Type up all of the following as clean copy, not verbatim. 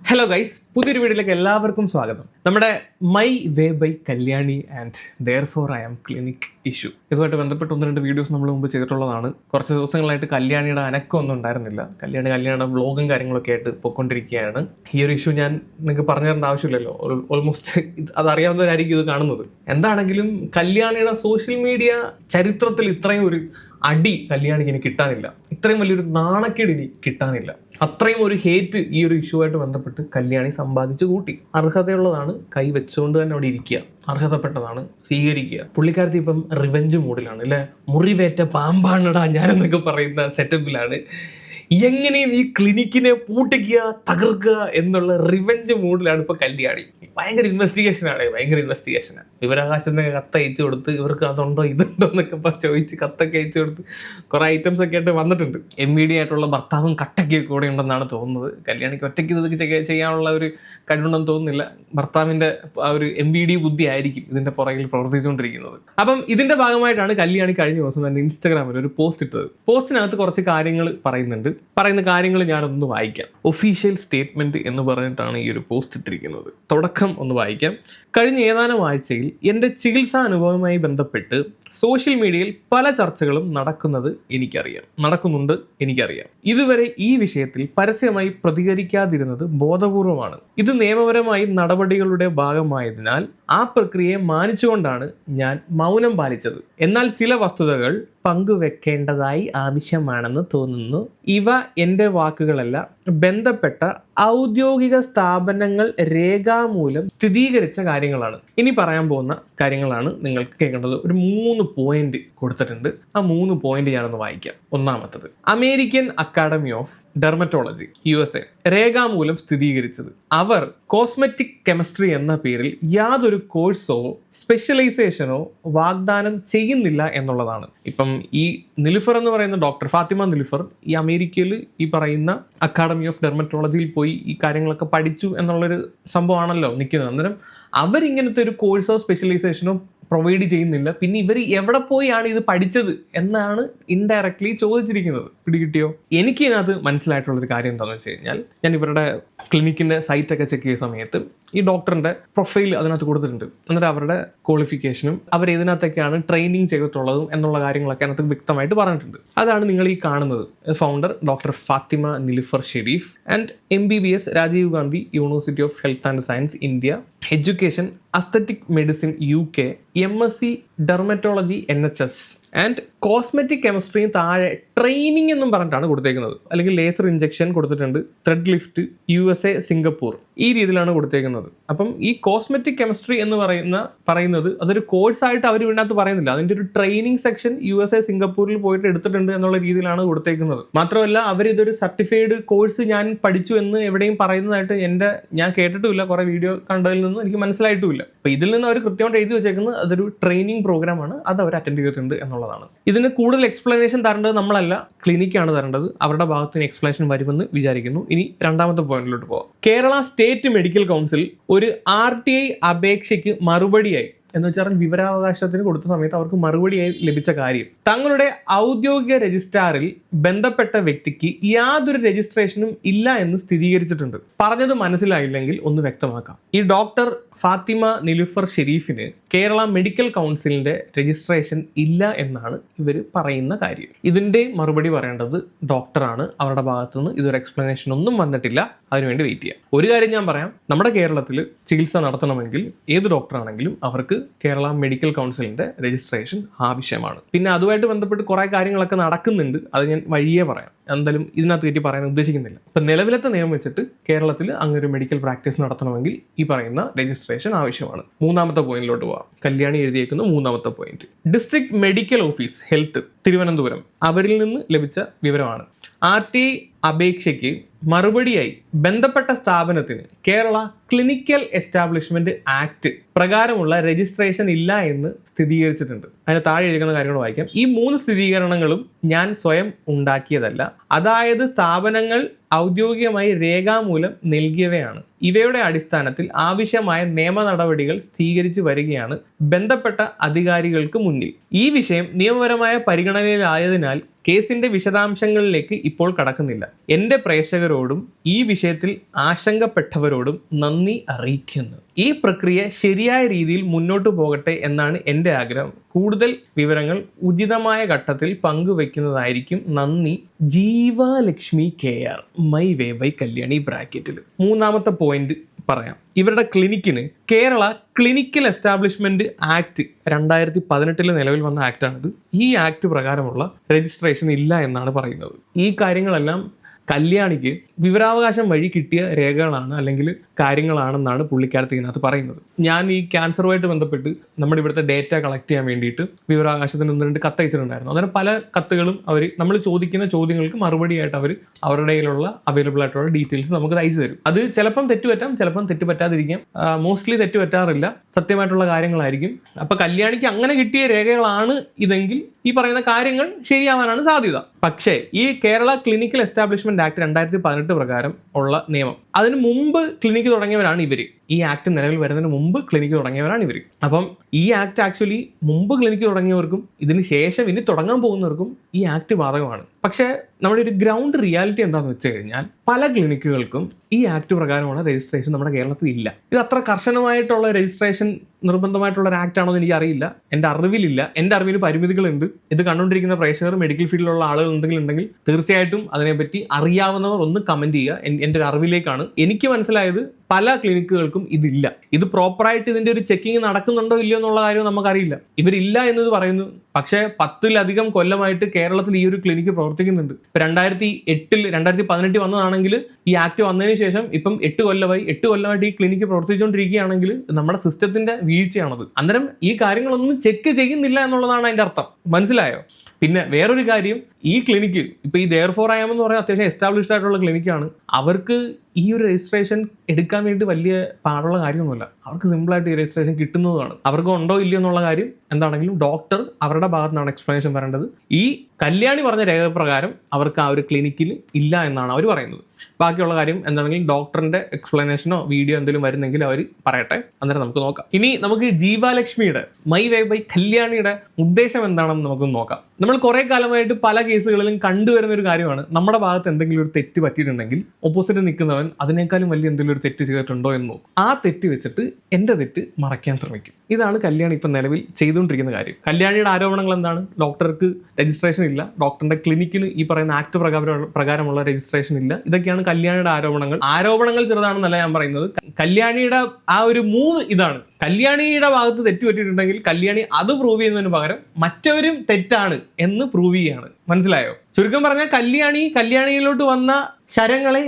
Hello guys, പുതിയൊരു വീഡിയോയിലേക്ക് എല്ലാവർക്കും സ്വാഗതം. നമ്മുടെ my way by Kalyani and therefore I am clinic issue ഇതുമായിട്ട് ബന്ധപ്പെട്ട് ഒന്ന് രണ്ട് വീഡിയോസ് നമ്മൾ മുമ്പ് ചെയ്തിട്ടുള്ളതാണ്. കുറച്ച് ദിവസങ്ങളായിട്ട് കല്യാണിയുടെ അനക്കമൊന്നും ഉണ്ടായിരുന്നില്ല. കല്യാണിയുടെ വ്ളോഗും കാര്യങ്ങളൊക്കെ ആയിട്ട് പൊയ്ക്കൊണ്ടിരിക്കുകയാണ്. ഈ ഒരു ഇഷ്യൂ ഞാൻ നിങ്ങൾക്ക് പറഞ്ഞു തരേണ്ട ആവശ്യമില്ലല്ലോ, ഓൾമോസ്റ്റ് അതറിയാവുന്നവരായിരിക്കും ഇത് കാണുന്നത്. എന്താണെങ്കിലും കല്യാണിയുടെ സോഷ്യൽ മീഡിയ ചരിത്രത്തിൽ ഇത്രയും ഒരു അടി കല്യാണിക്ക് ഇനി കിട്ടാനില്ല, ഇത്രയും വലിയൊരു നാണക്കേട് ഇനി കിട്ടാനില്ല. അത്രയും ഒരു ഹേറ്റ് ഈ ഒരു ഇഷ്യൂ ആയിട്ട് ബന്ധപ്പെട്ട് കല്യാണി സമ്പാദിച്ചു കൂട്ടി. അർഹതയുള്ളതാണ്, കൈ വെച്ചുകൊണ്ട് തന്നെ അവിടെ ഇരിക്കുക, അർഹതപ്പെട്ടതാണ് സ്വീകരിക്കുക. പുള്ളിക്കാരത്തി ഇപ്പം റിവെഞ്ച് മൂഡിലാണ് അല്ലെ. മുറിവേറ്റ പാമ്പാണടാ ഞാനെന്നൊക്കെ പറയുന്ന സെറ്റപ്പിലാണ്. എങ്ങനെയും ഈ ക്ലിനിക്കിനെ പൂട്ടിക്കുക, തകർക്കുക എന്നുള്ള റിവെഞ്ച് മൂഡിലാണ് ഇപ്പൊ കല്യാണി. ഭയങ്കര ഇൻവെസ്റ്റിഗേഷനാണ്. വിവരാകാശത്തിന് കത്തയച്ചു കൊടുത്ത് ഇവർക്ക് അതുണ്ടോ ഇതുണ്ടോ എന്നൊക്കെ ചോദിച്ച് കത്തൊക്കെ അയച്ചു കൊടുത്ത് കുറെ ഐറ്റംസ് ഒക്കെ ആയിട്ട് വന്നിട്ടുണ്ട്. MVD ആയിട്ടുള്ള ഭർത്താവും കട്ടയ്ക്ക് കൂടെ ഉണ്ടെന്നാണ് തോന്നുന്നത്. കല്യാണിക്ക് ഒറ്റയ്ക്ക് ഇതൊക്കെ ചെയ്യാനുള്ള ഒരു കഴിവുണ്ടെന്ന് തോന്നുന്നില്ല. ഭർത്താവിന്റെ ആ ഒരു MVD ബുദ്ധി ആയിരിക്കും ഇതിന്റെ പുറകിൽ പ്രവർത്തിച്ചുകൊണ്ടിരിക്കുന്നത്. അപ്പം ഇതിന്റെ ഭാഗമായിട്ടാണ് കല്യാണി കഴിഞ്ഞ ദിവസം തന്നെ ഇൻസ്റ്റാഗ്രാമിൽ ഒരു പോസ്റ്റ് ഇട്ടത്. പോസ്റ്റിനകത്ത് കുറച്ച് കാര്യങ്ങൾ പറയുന്ന കാര്യങ്ങൾ ഞാനൊന്ന് വായിക്കാം. ഒഫീഷ്യൽ സ്റ്റേറ്റ്മെന്റ് എന്ന് പറഞ്ഞിട്ടാണ് ഈ ഒരു പോസ്റ്റ് ഇട്ടിരിക്കുന്നത്. തുടക്കം ഒന്ന് വായിക്കാം. കഴിഞ്ഞ ഏതാനും ആഴ്ചയിൽ എൻ്റെ ചികിത്സാ അനുഭവവുമായി ബന്ധപ്പെട്ട് സോഷ്യൽ മീഡിയയിൽ പല ചർച്ചകളും നടക്കുന്നുണ്ട് എനിക്കറിയാം. ഇതുവരെ ഈ വിഷയത്തിൽ പരസ്യമായി പ്രതികരിക്കാതിരുന്നത് ബോധപൂർവമാണ്. ഇത് നിയമപരമായി നടപടികളുടെ ഭാഗമായതിനാൽ ആ പ്രക്രിയയെ മാനിച്ചുകൊണ്ടാണ് ഞാൻ മൗനം പാലിച്ചത്. എന്നാൽ ചില വസ്തുതകൾ പങ്കുവെക്കേണ്ടതായി ആവശ്യമാണെന്ന് തോന്നുന്നു. ഇവ എൻ്റെ വാക്കുകളല്ല, ബന്ധപ്പെട്ട ഔദ്യോഗിക സ്ഥാപനങ്ങൾ രേഖാമൂലം സ്ഥിരീകരിച്ച കാര്യങ്ങളാണ്. ഇനി പറയാൻ പോകുന്ന കാര്യങ്ങളാണ് നിങ്ങൾക്ക് കേൾക്കേണ്ടത്. ഒരു 3 പോയിന്റ് കൊടുത്തിട്ടുണ്ട്. ആ 3 പോയിന്റ് ഞാനൊന്ന് വായിക്കാം. ഒന്നാമത്തത്, American academy of dermatology USA രേഖാമൂലം സ്ഥിരീകരിച്ചത് അവർ കോസ്മെറ്റിക് കെമിസ്ട്രി എന്ന പേരിൽ യാതൊരു കോഴ്സോ സ്പെഷ്യലൈസേഷനോ വാഗ്ദാനം ചെയ്യുന്നില്ല എന്നുള്ളതാണ്. ഇപ്പം ഈ നിലുഫർ എന്ന് പറയുന്ന ഡോക്ടർ ഫാത്തിമ നിലുഫർ ഈ അമേരിക്കയിൽ ഈ പറയുന്ന അക്കാഡമി ഓഫ് ഡെർമറ്റോളജിയിൽ പോയി ഈ കാര്യങ്ങളൊക്കെ പഠിച്ചു എന്നുള്ളൊരു സംഭവമാണല്ലോ നിൽക്കുന്നത്. അന്നേരം അവരിങ്ങനത്തെ ഒരു കോഴ്സോ സ്പെഷ്യലൈസേഷനോ പ്രൊവൈഡ് ചെയ്യുന്നില്ല. പിന്നെ ഇവർ എവിടെ പോയാണ് ഇത് പഠിച്ചത് എന്നാണ് ഇൻഡയറക്ട്ലി ചോദിച്ചിരിക്കുന്നത്. പിടികിട്ടിയോ? എനിക്ക് ഇതിനകത്ത് മനസ്സിലായിട്ടുള്ളൊരു കാര്യം എന്താണെന്ന് വെച്ച് കഴിഞ്ഞാൽ, ഞാൻ ഇവരുടെ ക്ലിനിക്കിൻ്റെ സൈറ്റൊക്കെ ചെക്ക് ചെയ്ത സമയത്ത് ഈ ഡോക്ടറിൻ്റെ പ്രൊഫൈൽ അതിനകത്ത് കൊടുത്തിട്ടുണ്ട്. എന്നിട്ട് അവരുടെ ക്വാളിഫിക്കേഷനും അവർ ഇതിനകത്തൊക്കെയാണ് ട്രെയിനിങ് ചെയ്തിട്ടുള്ളതും എന്നുള്ള കാര്യങ്ങളൊക്കെ അതിനകത്ത് വ്യക്തമായിട്ട് പറഞ്ഞിട്ടുണ്ട്. അതാണ് നിങ്ങൾ ഈ കാണുന്നത്. Founder doctor Fathima Nilufar Sharif and MBBS Rajiv Gandhi university of health and science India, education aesthetic medicine UK, MSc dermatology NHS and cosmetic കെമിസ്ട്രിയും താഴെ ട്രെയിനിങ് എന്നും പറഞ്ഞിട്ടാണ് കൊടുത്തേക്കുന്നത്. അല്ലെങ്കിൽ ലേസർ ഇഞ്ചക്ഷൻ കൊടുത്തിട്ടുണ്ട്, ത്രെഡ് ലിഫ്റ്റ് USA സിംഗപ്പൂർ, ഈ രീതിയിലാണ് കൊടുത്തേക്കുന്നത്. അപ്പം ഈ കോസ്മെറ്റിക് കെമിസ്ട്രി എന്ന് പറയുന്നത് അതൊരു കോഴ്സായിട്ട് അവർ ഇതിനകത്ത് പറയുന്നില്ല. അതിൻ്റെ ഒരു ട്രെയിനിങ് സെക്ഷൻ USA സിംഗപ്പൂരിൽ പോയിട്ട് എടുത്തിട്ടുണ്ട് എന്നുള്ള രീതിയിലാണ് കൊടുത്തേക്കുന്നത്. മാത്രമല്ല അവരിതൊരു സർട്ടിഫൈഡ് കോഴ്സ് ഞാൻ പഠിച്ചു എന്ന് എവിടെയും പറയുന്നതായിട്ട് ഞാൻ കേട്ടിട്ടുമില്ല. കുറെ വീഡിയോ കണ്ടതിൽ നിന്നും എനിക്ക് മനസ്സിലായിട്ടുമില്ല. അപ്പൊ ഇതിൽ നിന്ന് അവർ കൃത്യമായിട്ട് എഴുതി വെച്ചേക്കുന്നത് അതൊരു ട്രെയിനിങ് പ്രോഗ്രാമാണ്, അത് അവർ അറ്റൻഡ് ചെയ്തിട്ടുണ്ട് എന്നുള്ളതാണ്. ഇതിന് കൂടുതൽ എക്സ്പ്ലനേഷൻ തരേണ്ടത് നമ്മളല്ല, ക്ലിനിക്കാണ് തരേണ്ടത്. അവരുടെ ഭാഗത്തിന് എക്സ്പ്ലനേഷൻ വരുമെന്ന് വിചാരിക്കുന്നു. ഇനി രണ്ടാമത്തെ പോയിന്റിലോട്ട് പോകാം. കേരള സ്റ്റേറ്റ് മെഡിക്കൽ കൗൺസിൽ ഒരു RTI അപേക്ഷയ്ക്ക് മറുപടിയായി എന്ന് വെച്ചാൽ വിവരാവകാശത്തിന് കൊടുത്ത സമയത്ത് അവർക്ക് മറുപടിയായി ലഭിച്ച കാര്യം, തങ്ങളുടെ ഔദ്യോഗിക രജിസ്ട്രാറിൽ ബന്ധപ്പെട്ട വ്യക്തിക്ക് യാതൊരു രജിസ്ട്രേഷനും ഇല്ല എന്ന് സ്ഥിരീകരിച്ചിട്ടുണ്ട്. പറഞ്ഞത് മനസ്സിലായില്ലെങ്കിൽ ഒന്ന് വ്യക്തമാക്കാം. ഈ ഡോക്ടർ ഫാത്തിമ നിലുഫർ ഷെരീഫിന് കേരള മെഡിക്കൽ കൗൺസിലിന്റെ രജിസ്ട്രേഷൻ ഇല്ല എന്നാണ് ഇവർ പറയുന്ന കാര്യം. ഇതിന്റെ മറുപടി പറയേണ്ടത് ഡോക്ടറാണ്. അവരുടെ ഭാഗത്തുനിന്ന് ഇതൊരു എക്സ്പ്ലനേഷൻ ഒന്നും വന്നിട്ടില്ല. അതിനുവേണ്ടി വെയിറ്റ് ചെയ്യാം. ഒരു കാര്യം ഞാൻ പറയാം, നമ്മുടെ കേരളത്തിൽ ചികിത്സ നടത്തണമെങ്കിൽ ഏത് ഡോക്ടറാണെങ്കിലും അവർക്ക് കേരള മെഡിക്കൽ കൗൺസിലിന്റെ രജിസ്ട്രേഷൻ ആവശ്യമാണ്. പിന്നെ അതുമായിട്ട് ബന്ധപ്പെട്ട് കുറെ കാര്യങ്ങളൊക്കെ നടക്കുന്നുണ്ട്, അത് ഞാൻ വഴിയേ പറയാം. എന്തായാലും ഇതിനകത്ത് കയറ്റി പറയാൻ ഉദ്ദേശിക്കുന്നില്ല. ഇപ്പൊ നിലവിലത്തെ നിയമം വെച്ചിട്ട് കേരളത്തിൽ അങ്ങനൊരു മെഡിക്കൽ പ്രാക്ടീസ് നടത്തണമെങ്കിൽ ഈ പറയുന്ന രജിസ്ട്രേഷൻ ആവശ്യമാണ്. മൂന്നാമത്തെ പോയിന്റിലോട്ട് പോവാം. കല്യാണി എഴുതിയേക്കുന്ന 3ാമത്തെ point, district medical office health Thiruvananthapuram അവരിൽ നിന്ന് ലഭിച്ച വിവരമാണ്. RTI അപേക്ഷയ്ക്ക് മറുപടിയായി ബന്ധപ്പെട്ട സ്ഥാപനത്തിന് കേരള ക്ലിനിക്കൽ എസ്റ്റാബ്ലിഷ്മെന്റ് ആക്ട് പ്രകാരമുള്ള രജിസ്ട്രേഷൻ ഇല്ല എന്ന് സ്ഥിരീകരിച്ചിട്ടുണ്ട്. അതിന് താഴെ എഴുതുന്ന കാര്യങ്ങൾ വായിക്കാം. ഈ 3 സ്ഥിരീകരണങ്ങളും ഞാൻ സ്വയം ഉണ്ടാക്കിയതല്ല. അതായത് സ്ഥാപനങ്ങൾ ഔദ്യോഗികമായി രേഖാമൂലം നൽകിയവയാണ്. ഇവയുടെ അടിസ്ഥാനത്തിൽ ആവശ്യമായ നിയമ നടപടികൾ സ്വീകരിച്ചു വരികയാണ് ബന്ധപ്പെട്ട അധികാരികൾക്ക് മുന്നിൽ. ഈ വിഷയം നിയമപരമായ പരിഗണനയിലായതിനാൽ കേസിന്റെ വിശദാംശങ്ങളിലേക്ക് ഇപ്പോൾ കടക്കുന്നില്ല. എൻ്റെ പ്രേക്ഷകരോടും ഈ വിഷയത്തിൽ ആശങ്കപ്പെട്ടവരോടും നന്ദി അറിയിക്കുന്നു. ഈ പ്രക്രിയ ശരിയായ രീതിയിൽ മുന്നോട്ട് പോകട്ടെ എന്നാണ് എൻ്റെ ആഗ്രഹം. കൂടുതൽ വിവരങ്ങൾ ഉചിതമായ ഘട്ടത്തിൽ പങ്കുവെക്കുന്നതായിരിക്കും. നന്ദി, Jeevalakshmi KR, my way by Kalyani ബ്രാക്കറ്റിൽ. മൂന്നാമത്തെ പോയിന്റ് പറയാം. ഇവരുടെ ക്ലിനിക്കിന് കേരള ക്ലിനിക്കൽ എസ്റ്റാബ്ലിഷ്മെന്റ് ആക്ട് 2018 നിലവിൽ വന്ന ആക്ടാണിത്. ഈ ആക്ട് പ്രകാരമുള്ള രജിസ്ട്രേഷൻ ഇല്ല എന്നാണ് പറയുന്നത്. ഈ കാര്യങ്ങളെല്ലാം കല്യാണിക്ക് വിവരാവകാശം വഴി കിട്ടിയ രേഖകളാണ് അല്ലെങ്കിൽ കാര്യങ്ങളാണെന്നാണ് പുള്ളിക്കാരത്തി ഇതിനകത്ത് പറയുന്നത്. ഞാൻ ഈ ക്യാൻസറുമായിട്ട് ബന്ധപ്പെട്ട് നമ്മുടെ ഇവിടുത്തെ ഡേറ്റ കളക്ട് ചെയ്യാൻ വേണ്ടിയിട്ട് വിവരാവകാശത്തിന് 1-2 കത്ത് അയച്ചിട്ടുണ്ടായിരുന്നു. അങ്ങനെ പല കത്തുകളും നമ്മൾ ചോദിക്കുന്ന ചോദ്യങ്ങൾക്ക് മറുപടിയായിട്ട് അവരുടെ കയ്യിലുള്ള അവൈലബിൾ ആയിട്ടുള്ള ഡീറ്റെയിൽസ് നമുക്ക് അയച്ചു തരും. അത് ചിലപ്പം തെറ്റുപറ്റാം, ചിലപ്പം തെറ്റുപറ്റാതിരിക്കാം. മോസ്റ്റ്ലി തെറ്റുപറ്റാറില്ല, സത്യമായിട്ടുള്ള കാര്യങ്ങളായിരിക്കും. അപ്പൊ കല്യാണിക്ക് അങ്ങനെ കിട്ടിയ രേഖകളാണ് ഇതെങ്കിൽ ഈ പറയുന്ന കാര്യങ്ങൾ ശരിയാവാനാണ് സാധ്യത. പക്ഷേ ഈ കേരള ക്ലിനിക്കൽ എസ്റ്റാബ്ലിഷ്മെന്റ് ആക്ട് 2018 പ്രകാരം ഉള്ള നിയമം, അതിന് മുമ്പ് ക്ലിനിക്ക് തുടങ്ങിയവരാണ് ഇവര്. ഈ ആക്ട് നിലവിൽ വരുന്നതിന് മുമ്പ് ക്ലിനിക്ക് തുടങ്ങിയവരാണ് ഇവർ. അപ്പം ഈ ആക്ട് ആക്ച്വലി മുമ്പ് ക്ലിനിക്ക് തുടങ്ങിയവർക്കും ഇതിന് ശേഷം ഇനി തുടങ്ങാൻ പോകുന്നവർക്കും ഈ ആക്ട് ബാധകമാണ്. പക്ഷേ നമ്മുടെ ഒരു ഗ്രൗണ്ട് റിയാലിറ്റി എന്താണെന്ന് വെച്ച് കഴിഞ്ഞാൽ പല ക്ലിനിക്കുകൾക്കും ഈ ആക്ട് പ്രകാരമുള്ള രജിസ്ട്രേഷൻ നമ്മുടെ കേരളത്തിൽ ഇല്ല. ഇത് അത്ര കർശനമായിട്ടുള്ള രജിസ്ട്രേഷൻ നിർബന്ധമായിട്ടുള്ള ഒരു ആക്ട് ആണോ എന്ന് എനിക്ക് അറിയില്ല. എൻ്റെ അറിവിലില്ല. എൻ്റെ അറിവിൽ പരിമിതികളുണ്ട്. ഇത് കണ്ടുകൊണ്ടിരിക്കുന്ന പ്രേക്ഷകർ മെഡിക്കൽ ഫീൽഡിലുള്ള ആളുകൾ എന്തെങ്കിലും ഉണ്ടെങ്കിൽ തീർച്ചയായിട്ടും അതിനെപ്പറ്റി അറിയാവുന്നവർ ഒന്ന് കമന്റ് ചെയ്യുക. എൻ്റെ ഒരു അറിവിലേക്കാണ്. എനിക്ക് മനസ്സിലായത് പല ക്ലിനിക്കുകൾക്കും ഇതില്ല. ഇത് പ്രോപ്പറായിട്ട് ഇതിന്റെ ഒരു ചെക്കിങ് നടക്കുന്നുണ്ടോ ഇല്ലയോ എന്നുള്ള കാര്യം നമുക്കറിയില്ല. ഇവരില്ല എന്നത് പറയുന്നു. പക്ഷേ 10-ലധികം കൊല്ലമായിട്ട് കേരളത്തിൽ ഈ ഒരു ക്ലിനിക്ക് പ്രവർത്തിക്കുന്നുണ്ട്. ഇപ്പൊ 2018 വന്നതാണെങ്കിൽ ഈ ആക്ട് വന്നതിന് ശേഷം ഇപ്പം 8 കൊല്ലമായിട്ട് ഈ ക്ലിനിക്ക് പ്രവർത്തിച്ചുകൊണ്ടിരിക്കുകയാണെങ്കിൽ നമ്മുടെ സിസ്റ്റത്തിന്റെ വീഴ്ചയാണത്. അന്നേരം ഈ കാര്യങ്ങളൊന്നും ചെക്ക് ചെയ്യുന്നില്ല എന്നുള്ളതാണ് അതിന്റെ അർത്ഥം. മനസ്സിലായോ? പിന്നെ വേറൊരു കാര്യം, ഈ ക്ലിനിക്ക് ഇപ്പൊ ഈ Therefore I am എന്ന് പറയുന്ന അത്യാവശ്യം എസ്റ്റാബ്ലിഷ്ഡ് ആയിട്ടുള്ള ക്ലിനിക്കാണ്. അവർക്ക് ഈ ഒരു രജിസ്ട്രേഷൻ എടുക്കാൻ വേണ്ടി വലിയ പാടുള്ള കാര്യമൊന്നുമില്ല. അവർക്ക് സിമ്പിളായിട്ട് ഈ രജിസ്ട്രേഷൻ കിട്ടുന്നതാണ്. അവർക്ക് ഉണ്ടോ ഇല്ലയോ എന്നുള്ള കാര്യം എന്താണെങ്കിലും ഡോക്ടർ അവരുടെ ഭാഗത്തു നിന്നാണ് എക്സ്പ്ലനേഷൻ പറയേണ്ടത്. ഈ കല്യാണി പറഞ്ഞ രേഖപ്രകാരം അവർക്ക് ആ ഒരു ക്ലിനിക്കിൽ ഇല്ല എന്നാണ് അവർ പറയുന്നത്. ബാക്കിയുള്ള കാര്യം എന്താണെങ്കിലും ഡോക്ടറിന്റെ എക്സ്പ്ലനേഷനോ വീഡിയോ എന്തെങ്കിലും വരുന്നെങ്കിൽ അവർ പറയട്ടെ. അന്നേരം നമുക്ക് നോക്കാം. ഇനി നമുക്ക് ജീവാലക്ഷ്മിയുടെ മൈ വേ ബൈ കല്യാണിയുടെ ഉദ്ദേശം എന്താണെന്ന് നമുക്ക് നോക്കാം. നമ്മൾ കുറെ കാലമായിട്ട് പല കേസുകളിലും കണ്ടുവരുന്ന ഒരു കാര്യമാണ്, നമ്മുടെ ഭാഗത്ത് എന്തെങ്കിലും ഒരു തെറ്റ് പറ്റിയിട്ടുണ്ടെങ്കിൽ ഓപ്പോസിറ്റ് നിൽക്കുന്നവൻ അതിനേക്കാളും വലിയ എന്തെങ്കിലും ഒരു തെറ്റ് ചെയ്തിട്ടുണ്ടോ എന്ന് നോക്കും. ആ തെറ്റ് വെച്ചിട്ട് എൻ്റെ തെറ്റ് മറയ്ക്കാൻ ശ്രമിക്കും. ഇതാണ് കല്യാണി ഇപ്പം നിലവിൽ ചെയ്തുകൊണ്ടിരിക്കുന്ന കാര്യം. കല്യാണിയുടെ ആരോപണങ്ങൾ എന്താണ്? ഡോക്ടർക്ക് രജിസ്ട്രേഷൻ ഇല്ല, ഡോക്ടറിന്റെ ക്ലിനിക്കിന് ഈ പറയുന്ന ആക്ട് പ്രകാരമുള്ള രജിസ്ട്രേഷൻ ഇല്ല. ഇതൊക്കെയാണ് കല്യാണിയുടെ ആരോപണങ്ങൾ. ആരോപണങ്ങൾ ചെറുതാണെന്നല്ല ഞാൻ പറയുന്നത്. കല്യാണിയുടെ ആ ഒരു മൂവ് ഇതാണ്. കല്യാണിയുടെ ഭാഗത്ത് തെറ്റ് പറ്റിയിട്ടുണ്ടെങ്കിൽ കല്യാണി അത് പ്രൂവ് ചെയ്യുന്നതിന് പകരം മറ്റവരും തെറ്റാണ് എന്ന് പ്രൂവ് ചെയ്യാണ്. മനസ്സിലായോ? ചുരുക്കം പറഞ്ഞാൽ കല്യാണിയിലോട്ട് വന്ന ശരങ്ങളെ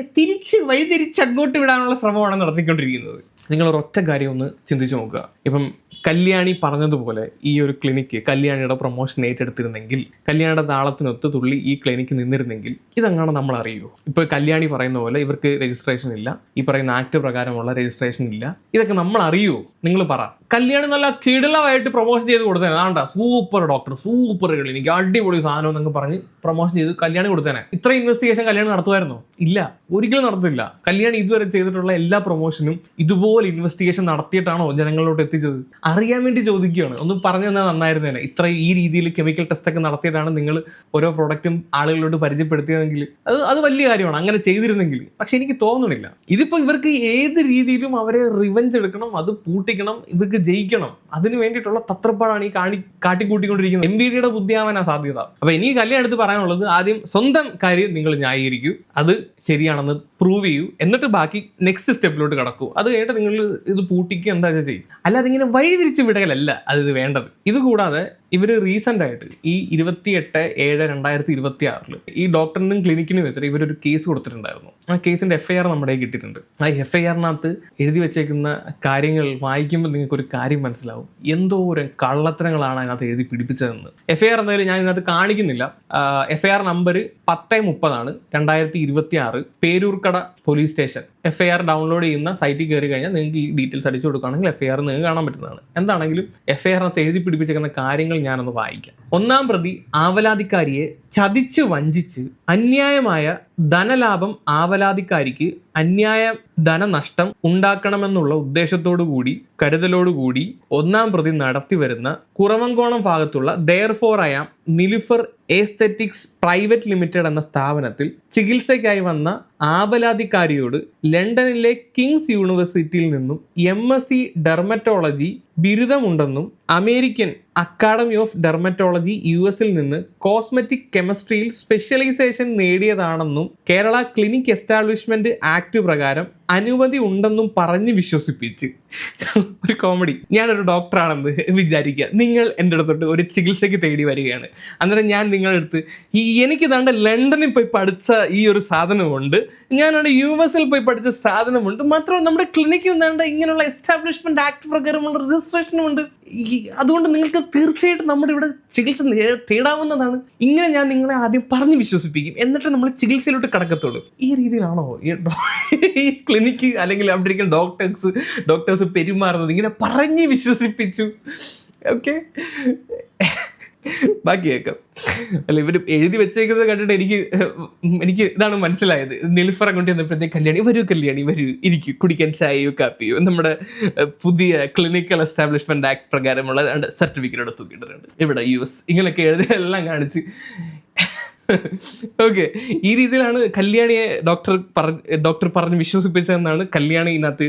വഴിതിരിച്ച് അങ്ങോട്ട് വിടാനുള്ള ശ്രമമാണ് നടത്തിക്കൊണ്ടിരിക്കുന്നത്. നിങ്ങൾ ഒരൊറ്റ കാര്യം ഒന്ന് ചിന്തിച്ചു നോക്കുക. ഇപ്പം കല്യാണി പറഞ്ഞതുപോലെ ഈ ഒരു ക്ലിനിക്ക് കല്യാണിയുടെ പ്രൊമോഷൻ ഏറ്റെടുത്തിരുന്നെങ്കിൽ, കല്യാണിയുടെ താളത്തിനൊത്ത് തുള്ളി ഈ ക്ലിനിക്ക് നിന്നിരുന്നെങ്കിൽ ഇതെങ്ങാണ് നമ്മൾ അറിയുമോ? ഇപ്പൊ കല്യാണി പറയുന്ന പോലെ ഇവർക്ക് രജിസ്ട്രേഷൻ ഇല്ല, ഈ പറയുന്ന ആക്ട് പ്രകാരമുള്ള രജിസ്ട്രേഷൻ ഇല്ല, ഇതൊക്കെ നമ്മൾ അറിയുമോ? നിങ്ങൾ പറ. കല്യാണി നല്ല കിടിലമായിട്ട് പ്രൊമോഷൻ ചെയ്ത് കൊടുത്തേനെ. ആണ്ടാ സൂപ്പർ ഡോക്ടർ, സൂപ്പർ ക്ലിനിക്ക്, അടിപൊളി സാധനം എന്നൊക്കെ പറഞ്ഞ് പ്രൊമോഷൻ ചെയ്ത് കല്യാണി കൊടുത്തേനെ. ഇത്ര ഇൻവെസ്റ്റിഗേഷൻ കല്യാണി നടത്തുമായിരുന്നോ? ഇല്ല, ഒരിക്കലും നടത്തില്ല. കല്യാണി ഇതുവരെ ചെയ്തിട്ടുള്ള എല്ലാ പ്രൊമോഷനും ഇതുപോലെ ഇൻവെസ്റ്റിഗേഷൻ നടത്തിയിട്ടാണോ ജനങ്ങളിലോട്ട് എത്തിച്ചത്? അറിയാൻ വേണ്ടി ചോദിക്കുകയാണ്. ഒന്ന് പറഞ്ഞു തന്നാൽ നന്നായിരുന്നേനെ. ഈ രീതിയിൽ കെമിക്കൽ ടെസ്റ്റ് ഒക്കെ നടത്തിയിട്ടാണ് നിങ്ങൾ ഓരോ പ്രോഡക്റ്റും ആളുകളോട് പരിചയപ്പെടുത്തിയതെങ്കിൽ അത് വലിയ കാര്യമാണ്, അങ്ങനെ ചെയ്തിരുന്നെങ്കിൽ. പക്ഷെ എനിക്ക് തോന്നണില്ല. ഇതിപ്പോ ഇവർക്ക് ഏത് രീതിയിലും അവരെ റിവെഞ്ച് എടുക്കണം, അത് പൂട്ടിക്കണം, ഇവർക്ക് ജയിക്കണം. അതിന് വേണ്ടിയിട്ടുള്ള തത്രപ്പാടാണ് ഈ കാട്ടിക്കൂട്ടിക്കൊണ്ടിരിക്കുന്നത്. MBDയുടെ ബുദ്ധിയാവാനാ സാധ്യത. അപ്പൊ ഇനി കല്യാണം എടുത്ത് പറയാനുള്ളത്, ആദ്യം സ്വന്തം കാര്യം നിങ്ങൾ ന്യായീകരിക്കൂ, അത് ശരിയാണെന്ന് പ്രൂവ് ചെയ്യൂ, എന്നിട്ട് ബാക്കി നെക്സ്റ്റ് സ്റ്റെപ്പിലോട്ട് കടക്കൂ. അത് കഴിഞ്ഞിട്ട് നിങ്ങൾ ഇത് പൂട്ടിക്കുക എന്താ ചെയ്യും. അല്ലാതെ ഇങ്ങനെ വഴിതിരിച്ച് വിടലല്ല അത് വേണ്ടത്. ഇത് കൂടാതെ ഇവർ റീസെന്റ് ആയിട്ട് ഈ 28/7/2026 ഈ ഡോക്ടറിനും ക്ലിനിക്കിനും എതിരെ ഇവരൊരു കേസ് കൊടുത്തിട്ടുണ്ടായിരുന്നു. ആ കേസിന്റെ FIR നമ്മുടെ കിട്ടിയിട്ടുണ്ട്. ആ FIRനകത്ത് എഴുതി വെച്ചേക്കുന്ന കാര്യങ്ങൾ വായിക്കുമ്പോൾ നിങ്ങൾക്ക് ഒരു കാര്യം മനസ്സിലാവും, എന്തോ ഒരു കള്ളത്തരങ്ങളാണ് അതിനകത്ത് എഴുതി പിടിപ്പിച്ചതെന്ന്. FIR എന്തായാലും ഞാൻ ഇതിനകത്ത് കാണിക്കുന്നില്ല. FIR number 1030 2026, Peroorkada police station. FIR download ചെയ്യുന്ന സൈറ്റിൽ കയറി കഴിഞ്ഞാൽ നിങ്ങൾക്ക് ഈ ഡീറ്റെയിൽസ് അടിച്ചു കൊടുക്കുകയാണെങ്കിൽ FIR നിങ്ങൾക്ക് കാണാൻ പറ്റുന്നതാണ്. എന്താണെങ്കിലും FIRനകത്ത് എഴുതി പിടിപ്പിച്ചേക്കുന്ന കാര്യങ്ങൾ ഞാനൊന്ന് വായിക്കാം. ഒന്നാം പ്രതി ആവലാതിക്കാരിയെ ചതിച്ചു വഞ്ചിച്ച് അന്യായമായ ധനലാഭം ആവലാതിക്കാരിക്ക് അന്യായ ധനനഷ്ടം ഉണ്ടാക്കണമെന്നുള്ള ഉദ്ദേശത്തോടുകൂടി കരുതലോടുകൂടി ഒന്നാം പ്രതി നടത്തിവരുന്ന കുറവങ്കോണം ഭാഗത്തുള്ള therefore I am Nilufar aesthetics private limited എന്ന സ്ഥാപനത്തിൽ ചികിത്സയ്ക്കായി വന്ന ആവലാതിക്കാരിയോട് ലണ്ടനിലെ കിങ്സ് യൂണിവേഴ്സിറ്റിയിൽ നിന്നും MSc ഡെർമറ്റോളജി ബിരുദമുണ്ടെന്നും American academy of dermatology US നിന്ന് കോസ്മെറ്റിക് കെമിസ്ട്രിയിൽ സ്പെഷ്യലൈസേഷൻ നേടിയതാണെന്നും കേരള ക്ലിനിക് എസ്റ്റാബ്ലിഷ്മെന്റ് ആക്ട് പ്രകാരം അനുമതി ഉണ്ടെന്നും പറഞ്ഞ് വിശ്വസിപ്പിച്ച് ഒരു കോമഡി. ഞാനൊരു ഡോക്ടറാണെന്ന് വിചാരിക്കുക, നിങ്ങൾ എൻ്റെ അടുത്തോട്ട് ഒരു ചികിത്സയ്ക്ക് തേടി വരികയാണ്. അന്നേരം ഞാൻ നിങ്ങളുടെ അടുത്ത് എനിക്ക് ദാണ്ട് ലണ്ടനിൽ പോയി പഠിച്ച ഈ ഒരു സാധനമുണ്ട്, ഞാനാണ് US പോയി പഠിച്ച സാധനമുണ്ട്, മാത്രമല്ല നമ്മുടെ ക്ലിനിക്കിൽ ദാണ്ട് ഇങ്ങനെയുള്ള എസ്റ്റാബ്ലിഷ്മെന്റ് ആക്ട് പ്രകാരമുള്ള രജിസ്ട്രേഷനുമുണ്ട്, അതുകൊണ്ട് നിങ്ങൾക്ക് തീർച്ചയായിട്ടും നമ്മുടെ ഇവിടെ ചികിത്സ തേടാവുന്നതാണ്. ഇങ്ങനെ ഞാൻ നിങ്ങളെ ആദ്യം പറഞ്ഞ് വിശ്വസിപ്പിക്കും, എന്നിട്ട് നമ്മൾ ചികിത്സയിലോട്ട് കടക്കത്തുള്ളൂ. ഈ രീതിയിലാണോ ഈ ക്ലിനിക്ക് അല്ലെങ്കിൽ അവിടെ ഇരിക്കുന്ന ഡോക്ടേഴ്സ് പെരുമാറുന്നത്? ഇങ്ങനെ പറഞ്ഞ് വിശ്വസിപ്പിച്ചു. ഓക്കെ, ബാക്കി കേൾക്കാം. അല്ല, ഇവർ എഴുതി വെച്ചേക്കുന്നത് കണ്ടിട്ട് എനിക്ക് ഇതാണ് മനസ്സിലായത്. നിൽഫർ അങ്ങോട്ട് വന്നപ്പോഴത്തേക്ക് കല്യാണി വരൂ ഇരിക്കും, കുടിക്കാൻ ചായയോ കാപ്പിയോ, നമ്മുടെ പുതിയ ക്ലിനിക്കൽ എസ്റ്റാബ്ലിഷ്മെന്റ് ആക്ട് പ്രകാരമുള്ള സർട്ടിഫിക്കറ്റ് എടുത്ത് തൂക്കിയിട്ടുണ്ട് ഇവിടെ US, ഇങ്ങനെയൊക്കെ എഴുതി എല്ലാം കാണിച്ച്. ഓക്കെ, ഈ രീതിയിലാണ് കല്യാണിയെ ഡോക്ടർ പറഞ്ഞ് വിശ്വസിപ്പിച്ചതെന്നാണ് കല്യാണി ഇതിനകത്ത്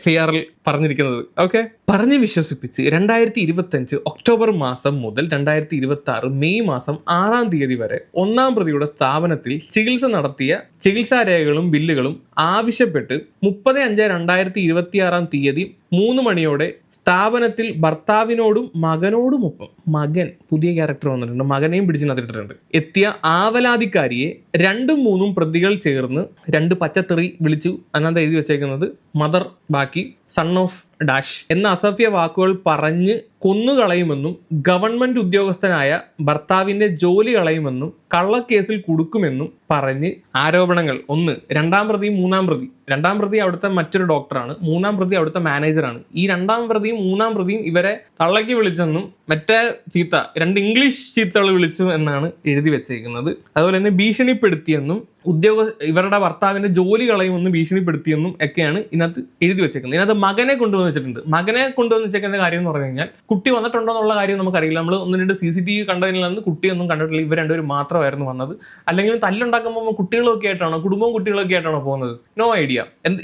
FIR പറഞ്ഞിരിക്കുന്നത്. ഓക്കെ, പറഞ്ഞ് വിശ്വസിപ്പിച്ച് 2025 ഒക്ടോബർ മാസം മുതൽ 2026 മെയ് മാസം 6-ാം തീയതി വരെ ഒന്നാം പ്രതിയുടെ സ്ഥാപനത്തിൽ ചികിത്സ നടത്തിയ ചികിത്സാ രേഖകളും ബില്ലുകളും ആവശ്യപ്പെട്ട് 30/5/2026 തീയതി 3 മണിയോടെ സ്ഥാപനത്തിൽ ഭർത്താവിനോടും മകനോടുമൊപ്പം, മകൻ പുതിയ ക്യാരക്ടർ വന്നിട്ടുണ്ട്, മകനെയും പിടിച്ച് നട്ടിട്ടുണ്ട്, എത്തിയ ആവലാതിക്കാരിയെ 2-3 പ്രതികൾ ചേർന്ന് 2 പച്ചത്തെറി വിളിച്ചു. അതിനകത്ത് എഴുതി വെച്ചേക്കുന്നത് മദർ ബാക്കി സൺ ഓഫ് ഡാഷ് എന്ന അസഭ്യ വാക്കുകൾ പറഞ്ഞ് കൊന്നുകളയുമെന്നും ഗവൺമെന്റ് ഉദ്യോഗസ്ഥനായ ഭർത്താവിന്റെ ജോലി കളയുമെന്നും കള്ളക്കേസിൽ കുടുക്കുമെന്നും പറഞ്ഞ് ആരോപണങ്ങൾ. 1, 2-ാം പ്രതിയും 3-ാം പ്രതി. 2-ാം പ്രതി അവിടുത്തെ മറ്റൊരു ഡോക്ടറാണ്, 3-ാം പ്രതി അവിടുത്തെ മാനേജറാണ്. ഈ 2-ാം പ്രതിയും 3-ാം പ്രതിയും ഇവരെ കള്ളക്ക് വിളിച്ചെന്നും മറ്റേ 2 ഇംഗ്ലീഷ് ചീത്തകൾ വിളിച്ചു എന്നാണ് എഴുതി വെച്ചേക്കുന്നത്. അതുപോലെ തന്നെ ഭീഷണിപ്പെടുത്തിയെന്നും ഇവരുടെ ഭർത്താവിന്റെ ജോലി കളയുമെന്നും ഭീഷണിപ്പെടുത്തിയെന്നും ഒക്കെയാണ് ഇതിനകത്ത് എഴുതി വെച്ചേക്കുന്നത്. ഇതിനകത്ത് മകനെ കൊണ്ടുവന്ന് വെച്ചിട്ടുണ്ട്. മകനെ കൊണ്ടുവന്ന് വെച്ചേക്കുന്ന കാര്യം എന്ന് പറഞ്ഞു കഴിഞ്ഞാൽ, കുട്ടി വന്നിട്ടുണ്ടോ എന്നുള്ള കാര്യം നമുക്കറിയില്ല. നമ്മൾ 1-2 CCTV കണ്ടതിൽ നിന്ന് കുട്ടിയൊന്നും കണ്ടിട്ടില്ല. ഇവർ 2 മാത്രമായിരുന്നു വന്നത്. അല്ലെങ്കിൽ തല്ലുണ്ടാക്കുമ്പോൾ കുട്ടികളൊക്കെ ആയിട്ടാണോ, കുടുംബവും കുട്ടികളൊക്കെ ആയിട്ടാണോ പോകുന്നത്? No idea.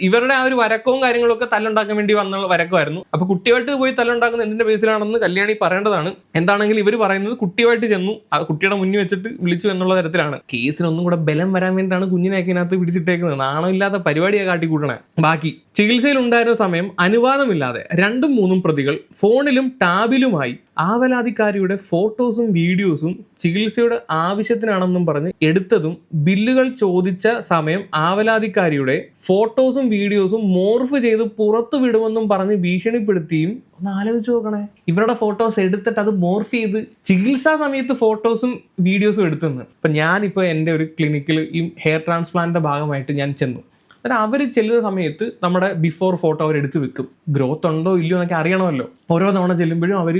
ഇവരുടെ ആ ഒരു വരക്കവും കാര്യങ്ങളൊക്കെ തല്ലുണ്ടാക്കാൻ വേണ്ടി വന്ന വരക്കമായിരുന്നു. അപ്പൊ കുട്ടിയായിട്ട് പോയി തല്ലുണ്ടാക്കുന്ന എന്തിന്റെ ബേസിലാണെന്ന് കല്യാണി പറയേണ്ടതാണ്. എന്താണെങ്കിലും ഇവർ പറയുന്നത് കുട്ടിയുമായിട്ട് ചെന്നു, ആ കുട്ടിയുടെ മുന്നിൽ വെച്ചിട്ട് വിളിച്ചു എന്നുള്ള തരത്തിലാണ്. കേസിനൊന്നും കൂടെ ബലം വരാൻ വേണ്ടിയിട്ടാണ് കുഞ്ഞിനെയൊക്കെ ഇതിനകത്ത് പിടിച്ചിട്ടേക്കുന്നത്. നാണമില്ലാത്ത പരിപാടിയെ കാട്ടിക്കൂട്ടണേ. ബാക്കി ചികിത്സയിൽ ഉണ്ടായിരുന്ന സമയം അനുവാദമില്ലാതെ 2-3 പ്രതികൾ ഫോണിലും ടാബിലുമായി ആവലാതിക്കാരിയുടെ ഫോട്ടോസും വീഡിയോസും ചികിത്സയുടെ ആവശ്യത്തിനാണെന്നും പറഞ്ഞ് എടുത്തതും ബില്ലുകൾ ചോദിച്ച സമയം ആവലാതിക്കാരിയുടെ ഫോട്ടോസും വീഡിയോസും മോർഫ് ചെയ്ത് പുറത്തു വിടുമെന്നും പറഞ്ഞ് ഭീഷണിപ്പെടുത്തിയും. ഒന്ന് ആലോചിച്ച് നോക്കണേ, ഇവരുടെ ഫോട്ടോസ് എടുത്തിട്ട് അത് മോർഫ് ചെയ്ത് ചികിത്സാ സമയത്ത് ഫോട്ടോസും വീഡിയോസും എടുത്തെന്ന്. ഇപ്പം ഞാനിപ്പോൾ എൻ്റെ ഒരു ക്ലിനിക്കിൽ ഈ ഹെയർ ട്രാൻസ്പ്ലാന്റിന്റെ ഭാഗമായിട്ട് ഞാൻ ചെന്നു. എന്നിട്ട് അവർ ചെല്ലുന്ന സമയത്ത് നമ്മുടെ ബിഫോർ ഫോട്ടോ അവർ എടുത്ത് വെക്കും. ഗ്രോത്ത് ഉണ്ടോ ഇല്ലയോ എന്നൊക്കെ അറിയണമല്ലോ. ഓരോ തവണ ചെല്ലുമ്പോഴും അവർ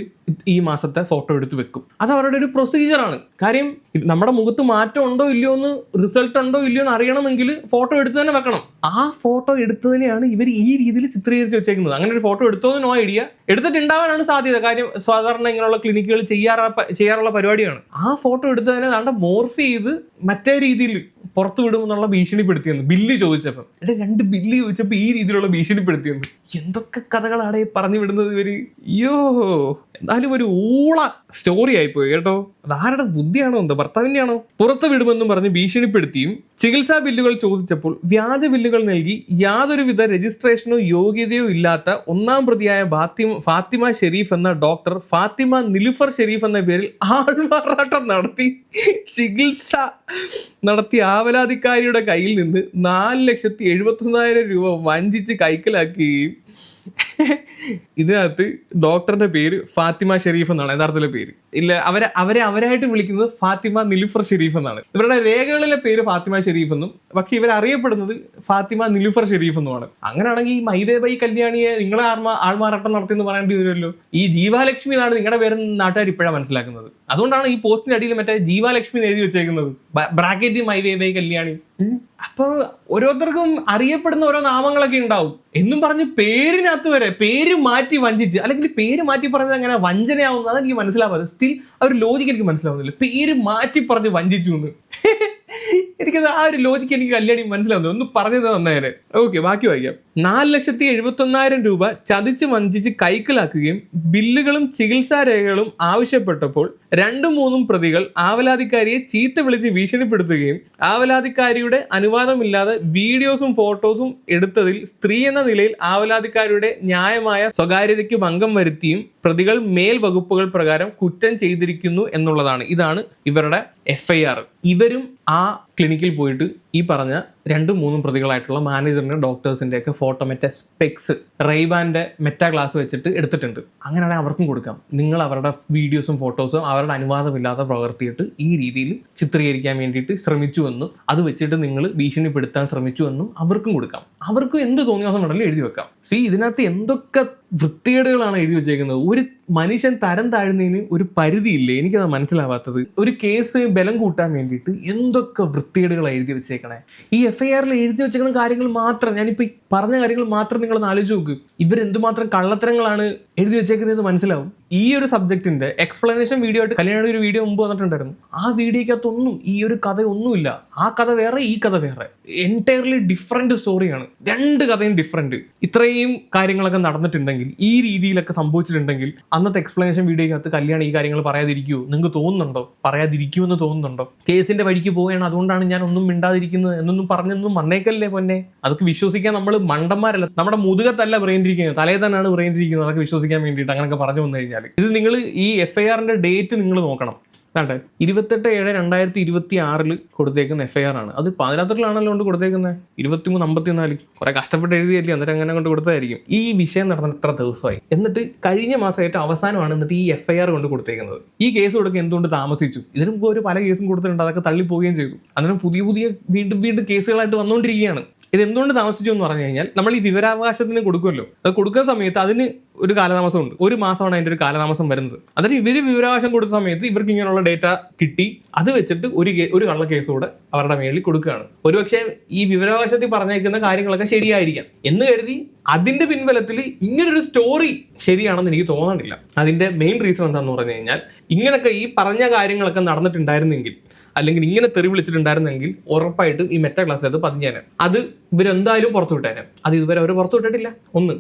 ഈ മാസത്തെ ഫോട്ടോ എടുത്ത് വെക്കും. അത് അവരുടെ ഒരു പ്രൊസീജിയറാണ്. കാര്യം നമ്മുടെ മുഖത്ത് മാറ്റം ഉണ്ടോ ഇല്ലയോ എന്ന്, റിസൾട്ട് ഉണ്ടോ ഇല്ലയോ എന്ന് അറിയണമെങ്കിൽ ഫോട്ടോ എടുത്ത് തന്നെ വെക്കണം. ആ ഫോട്ടോ എടുത്തതിനെയാണ് ഇവർ ഈ രീതിയിൽ ചിത്രീകരിച്ച് വെച്ചേക്കുന്നത്. അങ്ങനെ ഒരു ഫോട്ടോ എടുത്തോന്ന് നോ ഐഡിയ. എടുത്തിട്ടുണ്ടാവാനാണ് സാധ്യത. കാര്യം സാധാരണ ഇങ്ങനെയുള്ള ക്ലിനിക്കുകൾ ചെയ്യാറുള്ള പരിപാടിയാണ്. ആ ഫോട്ടോ എടുത്തതിനെ ദാണ്ട മോർഫ് ചെയ്ത് മറ്റേ രീതിയിൽ പുറത്തു വിടുമെന്നുള്ള ഭീഷണിപ്പെടുത്തിയെന്ന്. ബില്ല് ചോദിച്ചപ്പോൾ 2 ബില്ല് ചോദിച്ചപ്പോൾ ഈ രീതിയിലുള്ള ഭീഷണിപ്പെടുത്തിയെന്ന്. എന്തൊക്കെ കഥകളാണ് ഈ പറഞ്ഞു വിടുന്നത് ഇവര്. അയ്യോ, എന്നാലും ഒരു ഊള സ്റ്റോറി ആയിപ്പോയി കേട്ടോ. അതാരുടെ ബുദ്ധിയാണോ എന്തോ, ഭർത്താവിന്റെ ആണോ? പുറത്തു വിടുമെന്നും പറഞ്ഞ് ഭീഷണിപ്പെടുത്തിയും ചികിത്സാ ബില്ലുകൾ ചോദിച്ചപ്പോൾ വ്യാജ ബില്ലുകൾ നൽകി യാതൊരുവിധ രജിസ്ട്രേഷനോ യോഗ്യതയോ ഇല്ലാത്ത 1-ാം പ്രതിയായ ഫാത്തിമ ഷെരീഫ് എന്ന ഡോക്ടർ ഫാത്തിമ നിലുഫർ ഷെരീഫ് എന്ന പേരിൽ ആൾമാറാട്ടം നടത്തി ചികിത്സ നടത്തിയ ആവലാതിക്കാരിയുടെ കയ്യിൽ നിന്ന് 4,71,000 രൂപ വഞ്ചിച്ച് കൈക്കലാക്കുകയും ഇതിനകത്ത് ഡോക്ടറിന്റെ പേര് ഫാത്തിമ ഷെരീഫ് എന്നാണ് യഥാർത്ഥത്തിലെ പേര്. ഇല്ല, അവരായിട്ട് വിളിക്കുന്നത് ഫാത്തിമ നിലുഫർ ഷെരീഫ് എന്നാണ്. ഇവരുടെ രേഖകളിലെ പേര് ഫാത്തിമ ഷെരീഫ് എന്നും, പക്ഷെ ഇവർ അറിയപ്പെടുന്നത് ഫാത്തിമ നിലുഫർ ഷെരീഫ് എന്നുമാണ്. അങ്ങനെയാണെങ്കിൽ ഈ മൈദേബൈ കല്യാണിയെ നിങ്ങളെ ആൾമാറാട്ടം നടത്തി എന്ന് പറയേണ്ടി വരുമല്ലോ. ഈ ജീവാലക്ഷ്മി എന്നാണ് നിങ്ങളുടെ പേര് നാട്ടുകാർ ഇപ്പോഴാണ് മനസ്സിലാക്കുന്നത്. അതുകൊണ്ടാണ് ഈ പോസ്റ്റിന്റെ അടിയിൽ മറ്റേ ജീവാലക്ഷ്മി എഴുതി വെച്ചേക്കുന്നത്, ബ്രാക്കറ്റ് മൈദേബൈ കല്യാണി. അപ്പൊ ഓരോരുത്തർക്കും അറിയപ്പെടുന്ന ഓരോ നാമങ്ങളൊക്കെ ഉണ്ടാവും എന്നും പറഞ്ഞ് പേരിനകത്ത് വരെ പേര് മാറ്റി വഞ്ചിച്ച്, അല്ലെങ്കിൽ പേര് മാറ്റി പറഞ്ഞത് അങ്ങനെ വഞ്ചനയാവുന്നത് അതെനിക്ക് മനസ്സിലാവാതെ. സ്റ്റിൽ ആ ഒരു ലോജിക്ക് എനിക്ക് മനസ്സിലാവുന്നില്ല. പേര് മാറ്റി പറഞ്ഞ് വഞ്ചിച്ചു എന്ന് എനിക്കത് ആ ഒരു ലോജിക്ക് എനിക്ക് കല്യാണി മനസ്സിലാവുന്നു. ഒന്ന് പറഞ്ഞത് നന്നായാലേ. ഓക്കെ, ബാക്കി വായിക്കാം. 4,71,000 രൂപ ചതിച്ച് വഞ്ചിച്ച് കൈക്കലാക്കുകയും ബില്ലുകളും ചികിത്സാ രേഖകളും ആവശ്യപ്പെട്ടപ്പോൾ 2-3 പ്രതികൾ ആവലാതിക്കാരിയെ ചീത്ത വിളിച്ച് ഭീഷണിപ്പെടുത്തുകയും ആവലാതിക്കാരിയുടെ അനുവാദമില്ലാതെ വീഡിയോസും ഫോട്ടോസും എടുത്തതിൽ സ്ത്രീ എന്ന നിലയിൽ ആവലാതിക്കാരിയുടെ ന്യായമായ സ്വകാര്യതയ്ക്ക് ഭംഗം വരുത്തിയും പ്രതികൾ മേൽ വകുപ്പുകൾ പ്രകാരം കുറ്റം ചെയ്തിരിക്കുന്നു എന്നുള്ളതാണ്. ഇതാണ് ഇവരുടെ FIR. ഇവരും ആ ക്ലിനിക്കിൽ പോയിട്ട് ഈ പറഞ്ഞ 2-3 പ്രതികളായിട്ടുള്ള മാനേജറിന്റെ ഡോക്ടേഴ്സിന്റെ ഒക്കെ ഫോട്ടോ മറ്റേ സ്പെക്സ് റെയ്ബാന്റെ മെറ്റാ ക്ലാസ് വെച്ചിട്ട് എടുത്തിട്ടുണ്ട്. അങ്ങനെയാണെങ്കിൽ അവർക്കും കൊടുക്കാം. നിങ്ങൾ അവരുടെ വീഡിയോസും ഫോട്ടോസും അവരുടെ അനുവാദമില്ലാതെ പ്രവർത്തിയിട്ട് ഈ രീതിയിൽ ചിത്രീകരിക്കാൻ വേണ്ടിയിട്ട് ശ്രമിച്ചുവെന്നും അത് വെച്ചിട്ട് നിങ്ങൾ ഭീഷണിപ്പെടുത്താൻ ശ്രമിച്ചുവെന്നും അവർക്കും കൊടുക്കാം. അവർക്കും എന്ത് തോന്നിയ ഉണ്ടല്ലോ എഴുതി വെക്കാം. ഇതിനകത്ത് എന്തൊക്കെ വൃത്തികേടുകളാണ് എഴുതി വെച്ചേക്കുന്നത്. ഒരു മനുഷ്യൻ തരം താഴുന്നതിന് ഒരു പരിധിയില്ലേ? എനിക്കത് മനസ്സിലാവാത്തത്. ഒരു കേസ് ബലം കൂട്ടാൻ വേണ്ടിയിട്ട് എന്തൊക്കെ വൃത്തികേടുകളാണ് എഴുതി വെച്ചേക്കണേ. ഈ FIR എഴുതി വെച്ചേക്കുന്ന കാര്യങ്ങൾ മാത്രം, ഞാനിപ്പോൾ പറഞ്ഞ കാര്യങ്ങൾ മാത്രം നിങ്ങളൊന്ന് ആലോചിച്ച് നോക്ക്. ഇവരെന്തുമാത്രം കള്ളത്തരങ്ങളാണ് എഴുതി വെച്ചേക്കുന്നതെന്ന് മനസ്സിലാവും. ഈ ഒരു സബ്ജക്റ്റിന്റെ എക്സ്പ്ലനേഷൻ വീഡിയോ ആയിട്ട് കല്യാണിയുടെ ഒരു വീഡിയോ മുമ്പ് വന്നിട്ടുണ്ടായിരുന്നു. ആ വീഡിയോക്കകത്തൊന്നും ഈ ഒരു കഥ ഒന്നുമില്ല. ആ കഥ വേറെ, ഈ കഥ വേറെ. എൻറ്റയർലി ഡിഫറെന്റ് സ്റ്റോറിയാണ്. 2 കഥയും ഡിഫറെന്റ്. ഇത്രയും കാര്യങ്ങളൊക്കെ നടന്നിട്ടുണ്ടെങ്കിൽ, ഈ രീതിയിലൊക്കെ സംഭവിച്ചിട്ടുണ്ടെങ്കിൽ, അന്നത്തെ എക്സ്പ്ലനേഷൻ വീഡിയോക്കകത്ത് കല്യാണി ഈ കാര്യങ്ങൾ പറയാതിരിക്കുമോ? നിങ്ങൾക്ക് തോന്നുന്നുണ്ടോ? പറയാതിരിക്കുമെന്ന് തോന്നുന്നുണ്ടോ? കേസിന്റെ വഴിക്ക് പോവുകയാണ്, അതുകൊണ്ടാണ് ഞാൻ ഒന്നും മിണ്ടാതിരിക്കുന്നത് എന്നൊന്നും പറഞ്ഞൊന്നും വന്നേക്കല്ലേ പൊന്നെ. അതൊക്കെ വിശ്വസിക്കാൻ നമ്മൾ മണ്ടന്മാരല്ല. നമ്മുടെ മുതുകത്തല്ല ബ്രെയിനിരിക്കുന്നത്, തലയിൽ തന്നെയാണ് ബ്രെയിനിരിക്കുന്നത്. അതൊക്കെ വിശ്വസിക്കാൻ വേണ്ടിയിട്ട് അങ്ങനെയൊക്കെ പറഞ്ഞു വന്നു കഴിഞ്ഞാൽ ഇത് നിങ്ങൾ ഈ FIRന്റെ ഡേറ്റ് നിങ്ങൾ നോക്കണം. 28/7/2026 കൊടുത്തേക്കുന്ന FIR ആണ്. അത് 17-ലാണല്ലോ കൊണ്ട് കൊടുത്തേക്കുന്നത്. 23-54 കുറെ കഷ്ടപ്പെട്ട് എഴുതിയല്ലേ, അന്നേരം അങ്ങനെ കൊണ്ട് കൊടുത്തതായിരിക്കും. ഈ വിഷയം നടന്ന എത്ര ദിവസമായി? എന്നിട്ട് കഴിഞ്ഞ മാസമായിട്ട് അവസാനമാണ് എന്നിട്ട് ഈ FIR കൊണ്ട് കൊടുത്തേക്കുന്നത്. ഈ കേസ് കൊടുക്കുക എന്തുകൊണ്ട് താമസിച്ചു? ഇതിനു മുമ്പ് ഒരു പല കേസും കൊടുത്തിട്ടുണ്ട്, അതൊക്കെ തള്ളിപ്പോവുകയും ചെയ്തു. അന്നേരം പുതിയ വീണ്ടും കേസുകളായിട്ട് വന്നുകൊണ്ടിരിക്കുകയാണ്. ഇത് എന്തുകൊണ്ട് താമസിച്ചു എന്ന് പറഞ്ഞു കഴിഞ്ഞാൽ, നമ്മൾ ഈ വിവരാവകാശത്തിന് കൊടുക്കുമല്ലോ, അത് കൊടുക്കുന്ന സമയത്ത് അതിന് ഒരു കാലതാമസം ഉണ്ട്. 1 മാസമാണ് അതിൻ്റെ ഒരു കാലതാമസം വരുന്നത്. അതായത് ഇവർ വിവരാവകാശം കൊടുത്ത സമയത്ത് ഇവർക്ക് ഇങ്ങനെയുള്ള ഡേറ്റ കിട്ടി, അത് വെച്ചിട്ട് ഒരു കള്ള കേസ് കൂടെ അവരുടെ മേളിൽ കൊടുക്കുകയാണ്. ഒരുപക്ഷെ ഈ വിവരാവകാശത്തിൽ പറഞ്ഞേക്കുന്ന കാര്യങ്ങളൊക്കെ ശരിയായിരിക്കാം എന്ന് കരുതി അതിന്റെ പിൻബലത്തിൽ ഇങ്ങനൊരു സ്റ്റോറി ശരിയാണെന്ന് എനിക്ക് തോന്നണില്ല. അതിന്റെ മെയിൻ റീസൺ എന്താണെന്ന് പറഞ്ഞു കഴിഞ്ഞാൽ, ഇങ്ങനൊക്കെ ഈ പറഞ്ഞ കാര്യങ്ങളൊക്കെ നടന്നിട്ടുണ്ടായിരുന്നെങ്കിൽ, അല്ലെങ്കിൽ ഇങ്ങനെ തെറി വിളിച്ചിട്ടുണ്ടായിരുന്നെങ്കിൽ ഉറപ്പായിട്ടും ഈ മെറ്റാ ക്ലാസ്സിലത് പതിഞ്ഞേനെ. അത് ഇവരെന്തായാലും പുറത്തു വിട്ടേനെ. അത് ഇതുവരെ അവർ പുറത്തു വിട്ടിട്ടില്ല. ഒന്ന്,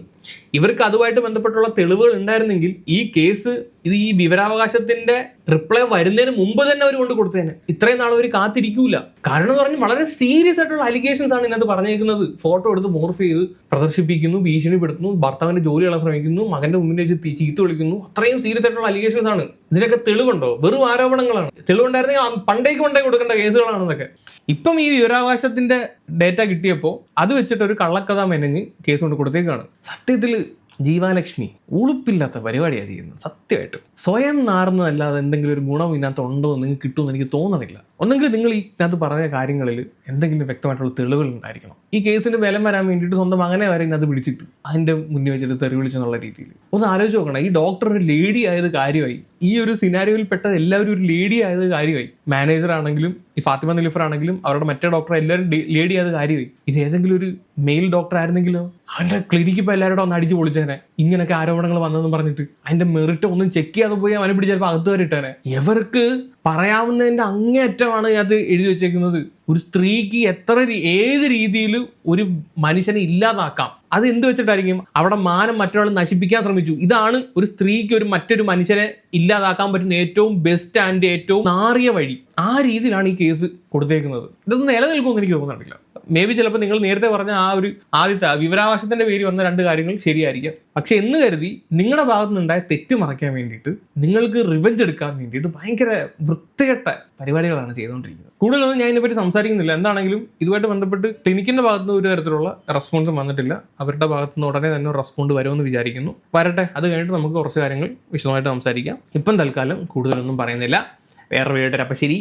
ഇവർക്ക് അതുമായിട്ട് ബന്ധപ്പെട്ടുള്ള തെളിവുകൾ ഉണ്ടായിരുന്നെങ്കിൽ ഈ കേസ് ഇത് ഈ വിവരാവകാശത്തിന്റെ റിപ്ലൈ വരുന്നതിന് മുമ്പ് തന്നെ അവർ കൊണ്ട് കൊടുത്തേനെ. ഇത്രയും നാൾ അവർ കാത്തിരിക്കൂല. കാരണം എന്ന് പറഞ്ഞാൽ വളരെ സീരിയസ് ആയിട്ടുള്ള അലിഗേഷൻസ് ആണ് ഇതിനകത്ത് പറഞ്ഞേക്കുന്നത്. ഫോട്ടോ എടുത്ത് മോർഫ് ചെയ്ത് പ്രദർശിപ്പിക്കുന്നു, ഭീഷണിപ്പെടുത്തുന്നു, ഭർത്താവിന്റെ ജോലി കളയാൻ ശ്രമിക്കുന്നു, മകന്റെ മുന്നിൽ വെച്ച് ചീത്ത വിളിക്കുന്നു. അത്രയും സീരിയസ് ആയിട്ടുള്ള അലിഗേഷൻസ് ആണ്. ഇതിനൊക്കെ തെളിവുണ്ടോ? വെറും ആരോപണങ്ങളാണ്. തെളിവുണ്ടായിരുന്നെങ്കിൽ പണ്ടേക്ക് കൊടുക്കേണ്ട കേസുകളാണെന്നൊക്കെ. ഇപ്പം ഈ വിവരാവകാശത്തിന്റെ ഡേറ്റ കിട്ടിയപ്പോൾ അത് വെച്ചിട്ട് ഒരു കള്ളക്കഥ മെനഞ്ഞ് കേസ് കൊണ്ട് കൊടുത്തേക്കാണ്. സത്യത്തിൽ ജീവാലക്ഷ്മി ഉളുപ്പില്ലാത്ത പരിപാടിയാണ് ചെയ്യുന്നത്. സത്യമായിട്ടും സ്വയം നാറുന്നതല്ലാതെ എന്തെങ്കിലും ഒരു ഗുണം ഇതിനകത്ത് ഉണ്ടോ എന്ന് നിങ്ങൾക്ക് കിട്ടുമെന്ന് എനിക്ക് തോന്നണില്ല. ഒന്നെങ്കിൽ നിങ്ങൾ ഇതിനകത്ത് പറഞ്ഞ കാര്യങ്ങളിൽ എന്തെങ്കിലും വ്യക്തമായിട്ടുള്ള തെളിവുകൾ ഉണ്ടായിരിക്കണം. ഈ കേസിന് ബലം വരാൻ വേണ്ടിയിട്ട് സ്വന്തം മകനെ വരെ ഇതിനകത്ത് പിടിച്ചിട്ട് അതിന്റെ മുന്നിൽ വെച്ചിട്ട് തെറി വിളിച്ചെന്നുള്ള രീതിയിൽ ഒന്ന് ആലോചിച്ച് നോക്കണം. ഈ ഡോക്ടർ ഒരു ലേഡി ആയത് കാര്യമായി. ഈ ഒരു സിനാരിയോയിൽ പെട്ട എല്ലാവരും ഒരു ലേഡി ആയത് കാര്യമായി. മാനേജർ ആണെങ്കിലും ഈ ഫാത്തിമ നിലുഫർ ആണെങ്കിലും അവരുടെ മറ്റേ ഡോക്ടർ എല്ലാവരും ലേഡി ആയത് കാര്യമായി. ഇത് ഏതെങ്കിലും ഒരു മെയിൽ ഡോക്ടർ ആയിരുന്നെങ്കിലോ അവന്റെ ക്ലിനിക്ക് ഇപ്പോൾ എല്ലാവരോടും ഒന്ന് അടിച്ച് പൊളിച്ചേനെ. ഇങ്ങനെയൊക്കെ ആരോപണങ്ങൾ വന്നതെന്ന് പറഞ്ഞിട്ട് അതിന്റെ മെറിറ്റ് ഒന്നും ചെക്ക് ചെയ്യാതെ പോയി അവനെ പിടിച്ച് ചിലപ്പോൾ അകത്ത് വരെ ഇട്ടേനെ. എവർക്ക് പറയാവുന്നതിന്റെ അങ്ങേയറ്റമാണ് അത് എഴുതി വെച്ചേക്കുന്നത്. ഒരു സ്ത്രീക്ക് ഏത് രീതിയിൽ ഒരു മനുഷ്യനെ ഇല്ലാതാക്കാം, അത് എന്ത് വെച്ചിട്ടായിരിക്കും? അവിടെ മാനം മറ്റൊരാൾ നശിപ്പിക്കാൻ ശ്രമിച്ചു. ഇതാണ് ഒരു സ്ത്രീക്ക് മറ്റൊരു മനുഷ്യനെ ഇല്ലാതാക്കാൻ പറ്റുന്ന ഏറ്റവും ബെസ്റ്റ് ആൻഡ് ഏറ്റവും നാറിയ വഴി. ആ രീതിയിലാണ് ഈ കേസ് കൊടുത്തേക്കുന്നത്. ഇതൊന്നും നിലനിൽക്കുമെന്ന് എനിക്ക് തോന്നുന്നില്ല. മേ ബി ചിലപ്പോൾ നിങ്ങൾ നേരത്തെ പറഞ്ഞ ആ ഒരു ആദ്യത്തെ വിവരാവകാശത്തിന്റെ പേര് വന്ന 2 കാര്യങ്ങൾ ശരിയായിരിക്കാം. പക്ഷെ എന്ന് കരുതി നിങ്ങളുടെ ഭാഗത്തു നിന്നുണ്ടായ തെറ്റ് മറയ്ക്കാൻ വേണ്ടിയിട്ട്, നിങ്ങൾക്ക് റിവെഞ്ച് എടുക്കാൻ വേണ്ടിയിട്ട് ഭയങ്കര വൃത്തികെട്ട പരിപാടികളാണ് ചെയ്തുകൊണ്ടിരിക്കുന്നത്. കൂടുതലൊന്നും ഞാൻ ഇതിനെപ്പറ്റി സംസാരിക്കുന്നില്ല. എന്താണെങ്കിലും ഇതുമായിട്ട് ബന്ധപ്പെട്ട് ക്ലിനിക്കിന്റെ ഭാഗത്ത് നിന്ന് ഒരു തരത്തിലുള്ള റെസ്പോൺസും വന്നിട്ടില്ല. അവരുടെ ഭാഗത്ത് നിന്ന് ഉടനെ തന്നെ റെസ്പോണ്ട് വരുമെന്ന് വിചാരിക്കുന്നു. വരട്ടെ, അത് കഴിഞ്ഞിട്ട് നമുക്ക് കുറച്ച് കാര്യങ്ങൾ വിശദമായിട്ട് സംസാരിക്കാം. ഇപ്പം തൽക്കാലം കൂടുതലൊന്നും പറയുന്നില്ല. വേറെ വീഡിയോ. അപ്പം ശരി.